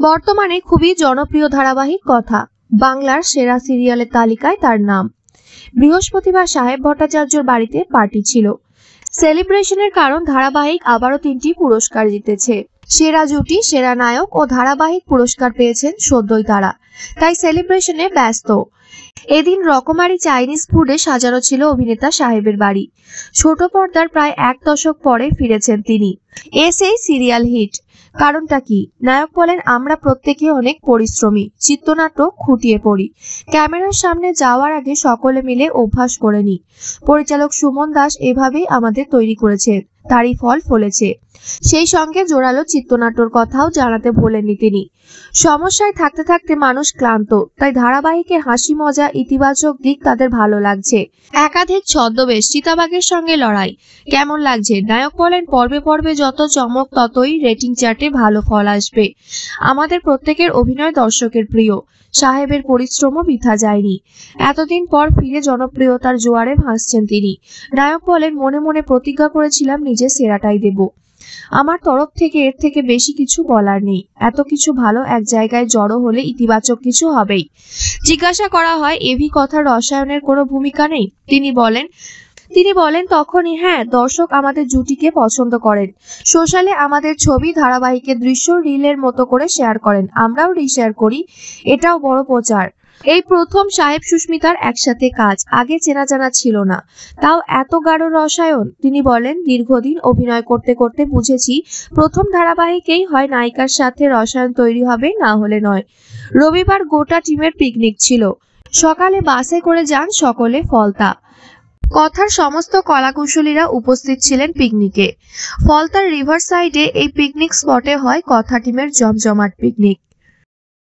বর্তমানে খুবই জনপ্রিয় ধারাবাহিক কথা বাংলার সেরা সিরিয়ালের তালিকায় তার নাম। বৃহস্পতিবার সাহেব ভট্টাচার্যর বাড়িতে পার্টি ছিল। সেলিব্রেশনের কারণ ধারাবাহিক আবারও 3টি পুরস্কার জিতেছে। সেরা জুটি, সেরা নায়ক ও ধারাবাহিক পুরস্কার পেয়েছেন সদ্যই তারা, তাই সেলিব্রেশনে ব্যস্ত। এদিন রকমারি চাইনিজ ফুডে সাজানো ছিল অভিনেতা সাহেবের বাড়ি। ছোট পর্দার প্রায় 1 দশক পরে ফিরেছেন তিনি। সেই সিরিয়াল হিট। কারণটা কি? নায়ক বলেন, আমরা প্রত্যেকে অনেক পরিশ্রমী, চিত্রনাট্য খুঁটিয়ে পড়ি, ক্যামেরার সামনে যাওয়ার আগে সকলে মিলে অভ্যাস করে নিই। পরিচালক সুমন দাস এভাবেই আমাদের তৈরি করেছে, তারই ফল ফলেছে। সেই সঙ্গে জোরালো চিত্রনাট্যর কথাও জানাতে ভোলেননি তিনি। সমস্যায় থাকতে থাকতে মানুষ ক্লান্ত, তাই ধারাবাহিকে হাসি মজা ইতিবাচক দিক তাদের ভালো লাগছে। একাধিক ছদ্মবেশ, চিতাবাঘের সঙ্গে লড়াই কেমন লাগছে? নায়ক বলেন, পর্বে পর্বে যত চমক ততই রেটিং চার্টে ভালো ফল আসবে। আমাদের প্রত্যেকের অভিনয় দর্শকের প্রিয়। সাহেবের পরিশ্রমও বৃথা যায়নি। এতদিন পর ফিরে জনপ্রিয়তার জোয়ারে ভাসছেন তিনি। নায়ক বলেন, মনে মনে প্রতিজ্ঞা করেছিলাম নিজের সেরাটাই দেব। আমার তরফ থেকে এর থেকে বেশি কিছু বলার নেই। এত কিছু ভালো এক জায়গায় জড়ো হলে ইতিবাচক কিছু হবেই। জিজ্ঞাসা করা হয়, এভি কথার রসায়নের কোনো ভূমিকা নেই? তিনি বলেন তখনই, হ্যাঁ, দর্শক আমাদের জুটিকে পছন্দ করেন। সোশ্যালে আমাদের ছবি, ধারাবাহিকের দৃশ্য রিলের মতো করে শেয়ার করেন, আমরাও রিশেয়ার করি, এটাও বড় প্রচার। এই প্রথম সাহেব সুস্মিতার একসাথে কাজ, আগে চেনা জানা ছিল না, তাও এত গাঢ় রসায়ন। তিনি বলেন, দীর্ঘদিন অভিনয় করতে করতে বুঝেছি প্রথম ধারাবাহিকেই হয় নায়িকার সাথে রসায়ন তৈরি হবে, না হলে নয়। রবিবার গোটা টিমের পিকনিক ছিল। সকালে বাসে করে যান সকলে ফলতা। কথার সমস্ত কলাকুশলীরা উপস্থিত ছিলেন পিকনিকে। ফলতার রিভার সাইডে এই পিকনিক স্পটে হয় কথা টিমের জমজমাট পিকনিক।